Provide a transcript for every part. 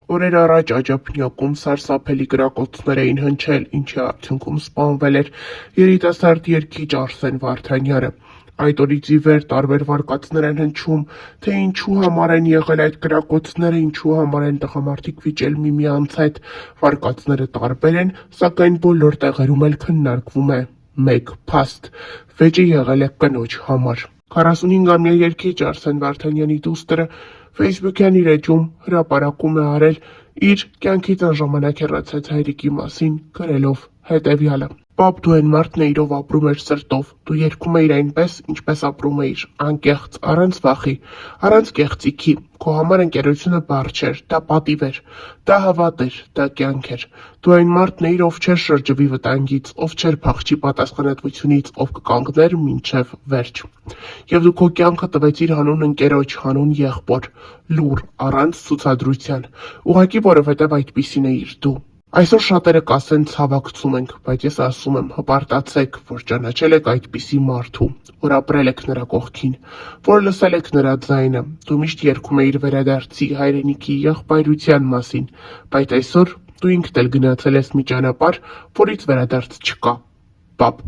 Օրեր առաջ Աջափնյակում սարսափելի կրակոցներ էին հնչել, ինչի արդյունքում սպանվել էր երիտասարդ երգիչ Արսեն Վարդանյանը։ Այդ օրից ի վեր տարբեր վարկածներ են հնչում, թե ինչու համար են եղել այդ կրակոցները, ինչու համար են տղամարդիկ վիճել միմյանց հետ։ Վարկածները տարբեր են, սակայն բոլոր տեղերում էլ քննարկվում է մեկ փաստ. վեճը եղել է կնոջ համար։ 45-ամյա երգիչ Արսեն Վարդանյանի դուստրը Facebook-յան իր էջում հրապարակում է արել իր կյանքից անժամանակ հեռացած հայրիկի մասին, գրելով հետևյալը. «Պապ, դու այն մարդն էիր, ով ապրում էր սրտով, դու երգում էիր այնպես, ինչպես ապրում էիր, անկեղծ, առանց վախի, առանց կեղծիքի, քո համար ընկերությունը բառ չէր, դա պատիվ էր, դա հավատ էր, դա կյանք էր, դու այն մարդն էիր, ով չէր շրջվի վտանգից, ով չէր փախչի պատասխանատվությունից, ով կկանգներ մինչև վերջ։ Եվ դու քո կյանքը տվեցիր հանուն ընկերոջ, հանուն եղբոր, լուռ, առանց ցուցադրության, ուղղակի որովհետև այդպիսին էիր դու։ Այսօր շատերը կասեն ցավակցում ենք, բայց ես ասում եմ հպարտացեք, որ ճանաչել եք այդպիսի մարդու, որ ապրել եք նրա կողքին, որ լսել եք նրա ձայնը, դու միշտ երգում էիր վերադարձի, հայրենիքի, եղբայրության մասին, բայց այսօր դու ինքդ էլ գնացել ես մի ճանապարհ, որից վերադարձ չկա։ Պապ,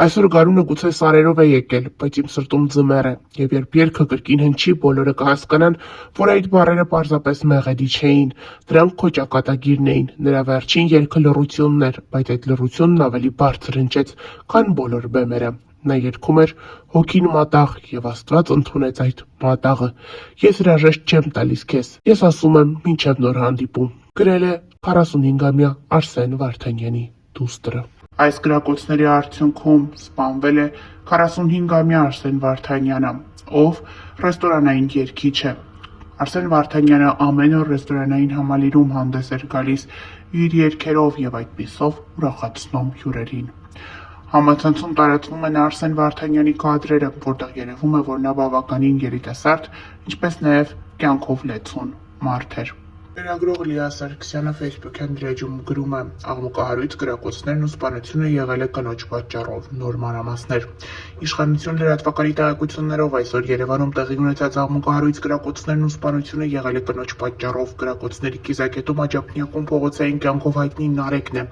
այսօր գարունը գուցե սարերով է եկել, բայց իմ սրտում ձմեռ է, եւ երբ երգը կրկին հնչի, բոլորը կհասկանան, որ այդ բառերը պարզապես մեղեդի չէին, դրանք քո ճակատագիրն էին, նրա վերջին երգը լռությունն էր, բայց այդ լռությունն ավելի բարձր հնչեց, քան բոլոր բեմերը։ Նա երգում էր հոգին մատաղ եւ Աստված ընդունեց այդ մատաղը։ Ես հրաժեշտ չեմ տալիս քեզ։ Ես ասում եմ մինչև նոր հանդիպում։ Գրել է 45-ամյա Արսեն Վարդանյանի դուստրը։ Այս կրակոցների արդյունքում սպանվել է 45-ամյա Արսեն Վարդանյանը, ով ռեստորանային երգիչ է։ Արսեն Վարդանյանը ամեն օր ռեստորանային համալիրում հանդես էր գալիս իր երգերով եւ այդպիսով ուրախացնում հյուրերին։ Համացանցում տարածվում են Արսեն Վարդանյանի կադրերը, որտեղ երևում է, որ նա բավականին երիտասարդ, ինչպես նաեւ կյանքով լեցուն մարդ էր։ Լրագրող Լիա Սարգսյանը Facebook-յան իր էջում գրում է. «Աղմուկահարույց կրակոցներն ու սպանությունը եղել է կնոջ պատճառով, նոր մանրամասներ։ Իշխանություն լրատվականի տեղեկություններով այսօր Երևանում տեղի ունեցած աղմուկահարույց կրակոցներն ու սպանությունը եղել է կնոջ պատճառով։ Կրակոցների կիզակետում Աջափնյակում փողոցային կյանքով հայտնի Նարեկն է։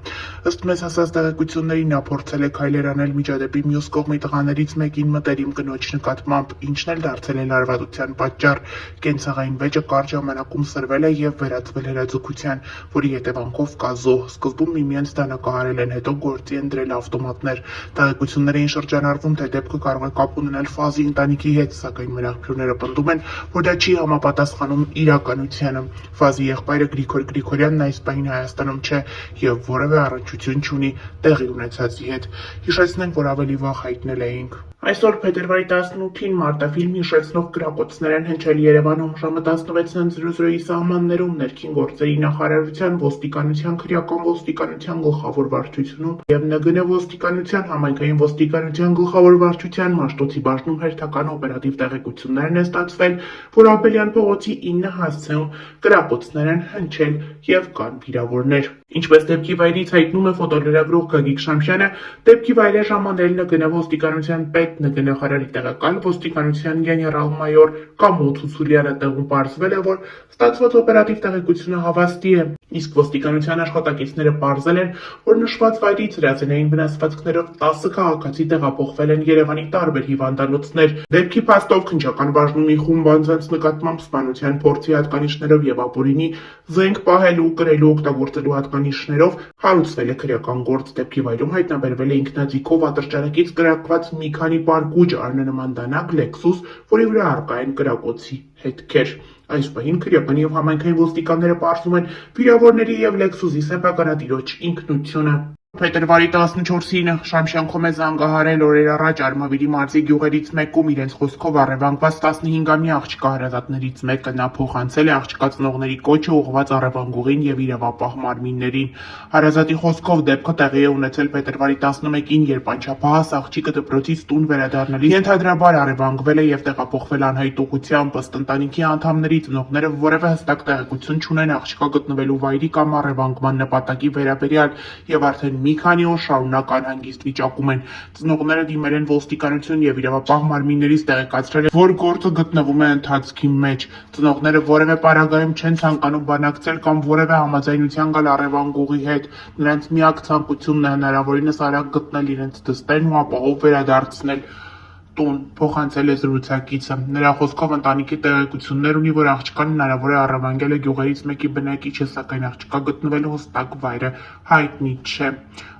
Ըստ մեզ հասած տեղեկությունների նա փորձել է քայլեր անել միջադեպի մյուս կողմի տղաներից մեկին մտերիմ կնոջ նկատմամբ, ինչն էլ դարձել է լարվածության պատճառ։ Կենցաղային վեճը կարճ ժամանակում սրվել է եւ վերածվել հրաձգության, որի հետևանքով կա զոհ։ Սկզբում միմյանց դանակահարել են, հետո գործի են դրել ավտոմատներ։ Տեղեկություններ էին շրջանառվում, թե դեպքը կարող է կապ ունենալ Ֆազի ընտանիքի հետ, սակայն մրցույթները պնդում են, որ դա չի համապատասխանում իրականությանը։ Ֆազի եղբայրը Գրիգոր Գրիգորյանն այս պահին Հայաստանում չէ եւ որևէ առնչություն չունի տեղի ունեցածի հետ։ Հիշեցնենք, որ ավելի վաղ հայտնել էինք։ Այսօր փետրվարի 18-ին մարտաֆիլմ հիշեցնող կրակոցներ են հնչել Երևանում ժամը 16:00-ի սահմաններում ներքին գործերի նախարարության, ոստիկանության, քրեական ոստիկանության գլխավոր վարչությունում եւ ՆԳՆ ոստիկանության, համայնքային ոստիկանության գլխավոր վարչության Մաշտոցի բաժնում հերթական օպերատիվ տեղեկություններն է ստացվել, որ Աբելյան փողոցի 9 հասցեում կրակոցներ են հնչել եւ կան վիրավորներ։ Ինչպես դեպքի վայրից հայտնում է ֆոտոլրագրող Գագիկ Շամշյանը, դեպքի վայր է ժամանել ՆԳՆ ոստիկանության պետ, ՆԳ նախարարի տեղակալ ոստիկանության գեներալ-մայոր Կամո Ցուցուլյանը, տեղում պարզվել է, որ ստացված օպերատիվ տեղեկությունը հավաստի է, իսկ ոստիկանության աշխատակիցները պարզել են, որ նշված վայրից հրացենային վնասվածքներով 10 քաղաքացի տեղափոխվել են Երևանի տարբեր հիվանդանոցներ։ Դեպքի փաստով քննչական բաժնումի խումբ անձանց նկատմամբ սպանության փորձի հատկանիշներով եւ ապօրինի զենք պահելու, կրելու, օգտագործելու հատկանիշներով հարուցվել է քրեական գործ։ Դեպքի վայրում հայտնաբերվել է ինքնաձիգով ատրճանակից կրակված մի քանի պարկուճ առնման դանակ Lexus, որի վրա առկա են կրակոցի հետքեր։ Այս պահին քրեական եւ համայնքային ոստիկանները պարզում են վիրավորների եւ Lexus-ի սեփականատիրոջ ինքնությունը։ Փետրվարի 14-ին Շամշյանքում է զանգահարել օրեր առաջ Արմավիրի մարզի գյուղերից մեկում իրենց խոսքով առևանգված 15-ամյա աղջկա հարազատներից մեկը։ Նա փոխանցել է աղջկա ծնողների կոչը ուղղված առևանգուղին եւ իրավապահ մարմիններին։ Հարազատի խոսքով դեպքը տեղի է ունեցել փետրվարի 11-ին, երբ անչափահաս աղջիկը դպրոցից տուն վերադառնալիս ենթադրաբար առևանգվել է եւ տեղափոխվել անհայտ ուղղությամբ։ Ըստ ընտանիքի անդամների, ծնողները որևէ հստակ տեղեկություն չունեն աղջկա գտնվելու վայրի կամ առևանգման նպատակի վերաբերյալ եւ արդեն մի քանի օր շարունակ անհանգիստ վիճակում են։ Ծնողները դիմել են ոստիկանություն եւ իրավապահ մարմիններից տեղեկացրել, որ գործը գտնվում է ընթացքի մեջ։ Ծնողները որևէ պարագայում չեն ցանկանում բանակցել կամ որևէ համաձայնության գալ առևանգուղի հետ։ Նրանց միակ ցանկությունն է հնարավորինս արագ գտնել իրենց դստերն ու ապահով վերադարձնել տուն, փոխանցել է զրուցակիցը։ Նրա խոսքով ընտանիքի տեղեկություններ ունի, որ աղջկան հնարավոր է առևանգել է գյուղերից մեկի բնակիչը, սակայն աղջկա գտնվելու հստակ վայրը հայտնի չէ։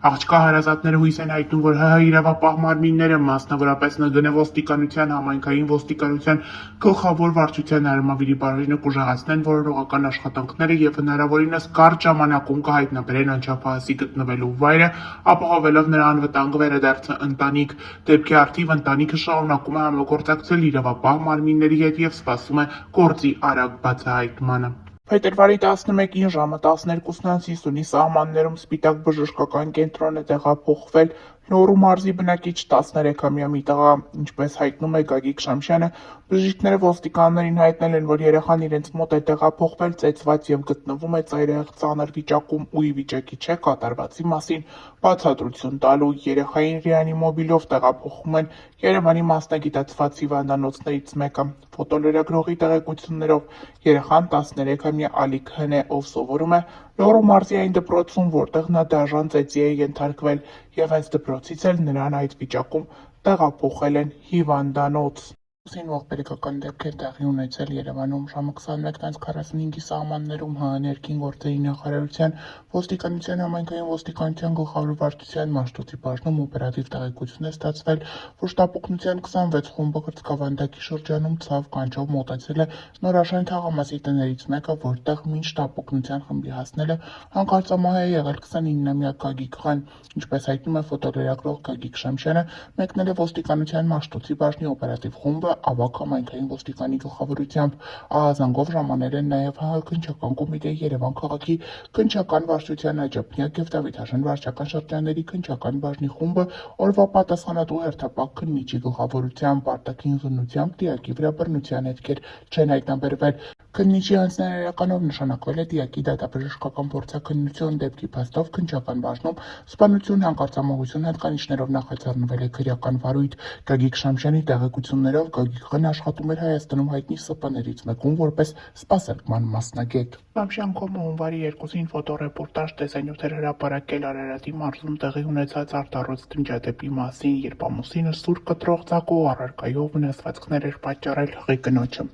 Աղջկա հարազատները հույս են հայտնում, որ ՀՀ իրավապահ մարմինները, մասնավորապես ՆԳՆ ոստիկանության, համայնքային ոստիկանության գլխավոր վարչության արմավիրի բաժինը կուժեղացնեն որոնողական աշխատանքները եւ հնարավորինս կարճ ժամանակում կհայտնաբերեն անչափահասի գտնվելու վայրը, ապահովելով նրա անվտանգ վերադարձը ընտանիք։ Դեպքի առթիվ ընտանիքը շարունակում է համագործակցել իրավապահ մարմինների հետ եւ սպասում է գործի արագ բացահայտմանը։ Փետրվարի 11-ին ժամը 12:50-ի սահմաններում Սպիտակ բժշկական կենտրոն է տեղափոխվել Լոռու մարզի բնակիչ 13-ամյա մի տղա։ Ինչպես հայտնում է Գագիկ Շամշյանը, բժիշկները ոստիկաններին հայտնել են, որ երեխան իրենց մոտ է տեղափոխվել ծեծված եւ գտնվում է ծայրահեղ ծանր վիճակում ու ի վիճակի չէ կատարվածի մասին բացատրություն տալու։ Երեխային ռեանիմոբիլով տեղափոխում են Երևանի մասնագիտացված հիվանդանոցներից մեկը։ Ֆոտոլրագրողի տեղեկություններով երեխան 13-ամյա Ալիկ Հն է, ով սովորում է Լոռու մարզի այն դպրոցում, որտեղ նա դաժան ծեծի է ենթարկվել, եւ հենց դպրոցից էլ նրան այդ վիճակում տեղափոխել են հիվանդանոց։ Ողբերգական դեպք է տեղի ունեցել Երևանում ժամը 21:45-ի սահմաններում ՀՀ ներքին գործերի նախարարության ոստիկանության համայնքային ոստիկանության գլխավոր վարչության Մաշտոցի բաժնում օպերատիվ տեղեկություն է ստացվել, որ շտապօգնության 26 խումբը կրծքավանդակի շրջանում ցավ կանչով մոտեցել է Նորաշեն թաղամասի տներից մեկը, որտեղ մինչ շտապօգնության խմբի հասնելը հանկարծամահ է եղել 29-ամյա Գագիկ Խ-ն։ Ինչպես հայտնում է ֆոտոլրագրող Գագիկ Շամշյանը, մեկնել է ոստիկանության Մաշտոցի բաժնի օպերատիվ խումբը ավագ համայնքային ոստիկանի գլխավորությամբ։ Ահազանգով ժամանել են նաև ՀՀ քննչական կոմիտեի Երևան քաղաքի քննչական վարչության Աջափնյակ եւ Դավիթաշեն վարչական շրջանների քննչական բաժնի խումբը օրվա պատասխանատու հերթապահ քննիչի գլխավորությամբ արտաքին զննությամբ դիակի վրա բռնության հետքեր չեն հայտնաբերվել։ Քննիչի հանձնարարականով նշանակվել է դիակի դատաբժշկական փորձաքննություն, դեպքի փաստով քննչական բաժնում սպանություն, հանկարծամահություն հատկանիշներով նախաձեռնվել է քրեական վարույթ։ Գագիկ Շամշյանի տեղեկություններով Գագիկ Խ-ն աշխատում էր Հայաստանում հայտնի ՍՊ-ներից մեկում որպես սպասարկման մասնագետ։ Շամշյան.com հունվարի 2-ին ֆոտոռեպորտաժ տեսանյութեր հրապարակել Արարատի մարզում տեղի ունեցած արտառոց դնջադեպի մասին, երբ ամուսինը սուր կտրող ծակող առարկայով վնասվածքներ էր պատճառել հղի կնոջը։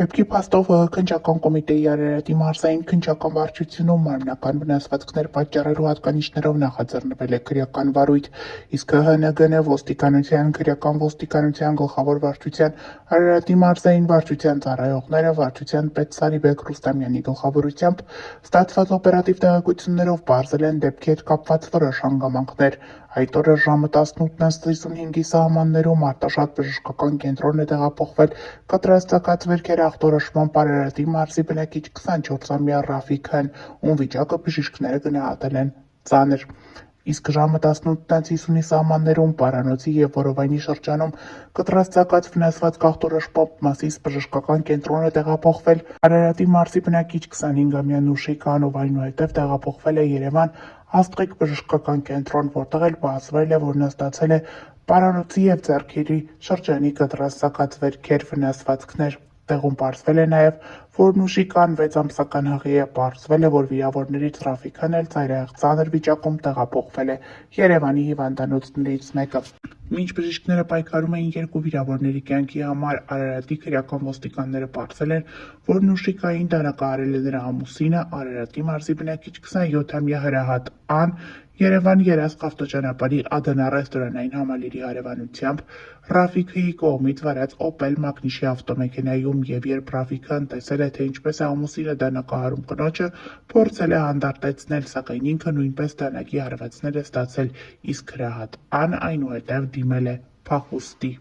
Դեպքի փաստով քննչական կոմիտեի Արարատի մարզային քննչական վարչությունում մարմնական վնասվածքներ պատճառելու հատկանիշներով նախաձեռնվել է քրեական վարույթ, իսկ ՀՆԳՆ ոստիկանության քրեական ոստիկանության գլխավոր վարչության Արարատի մարզային վարչության ծառայողները վարչության պետ Սարիբեկ Ռուստամյանի գլխավորությամբ ստացված օպերատիվ տեղեկություններով պարզել են դեպքի հետ կապված որոշ հանգամանքներ։ Այդ օրը ժամը 18:55-ի սահմաններում արտաշատ բժշկական կենտրոն է տեղափոխվել կտրաստակած վերքեր ախտորոշման Արարատի մարզի բնակիչ 24-ամյա Ռաֆիկ Հ-ն, ում վիճակը բժիշկները գնահատել են ծանր։ Իսկ ժամը 18:50-ի սահմաններում Պարանոցի եւ Որովայնի շրջանում կտրաստակած վնասված ախտորոշման մասից բժշկական կենտրոն է տեղափոխվել Արարատի մարզի բնակիչ 25-ամյա Նուշիկ Հ-ն, ով այնուհետև տեղափոխվել է Երևան Աստղիկ բժշկական կենտրոն, որտեղ էլ պարզվել է, որ նա ստացել է Պարանոցի եւ ձեռքերի շրջանի կտրաստակած վերքեր վնասվածքներ։ Տեղում պարզվել է նաև, որ Նուշիկան 6 ամսական հղի է, պարզվել է, որ վիրավորներից Ռաֆիկ Հ-ն էլ ծայրահեղ ծանր վիճակում տեղափոխվել է Երևանի հիվանդանոցներից մեկը։ Մինչ բժիշկները պայքարում էին երկու վիրավորների կյանքի համար, Արարատի քրեական ոստիկանները պարզել են, որ Նուշիկային դանակահարել է նրա ամուսինը, Արարատի մարզի բնակիչ 27-ամյա Հրահատ Ան, Երևան Երասխ ավտոճանապարհի Ադանա ռեստորանային համալիրի հարևանությամբ Ռաֆիկ Հ-ի կողմից վարած Օպել Մագնիշի ավտոմեքենայում, եւ երբ Ռաֆիկ Հ-ն տեսել է, թե ինչպես է ամուսինը դանակահարում կնոջը, փորձել է հանդարտեցնել, սակայն ինքը նույնպես դանակի հարվածներ է ստացել, իսկ Հրահատ Ան այնուհետև դիմել է փախուստի։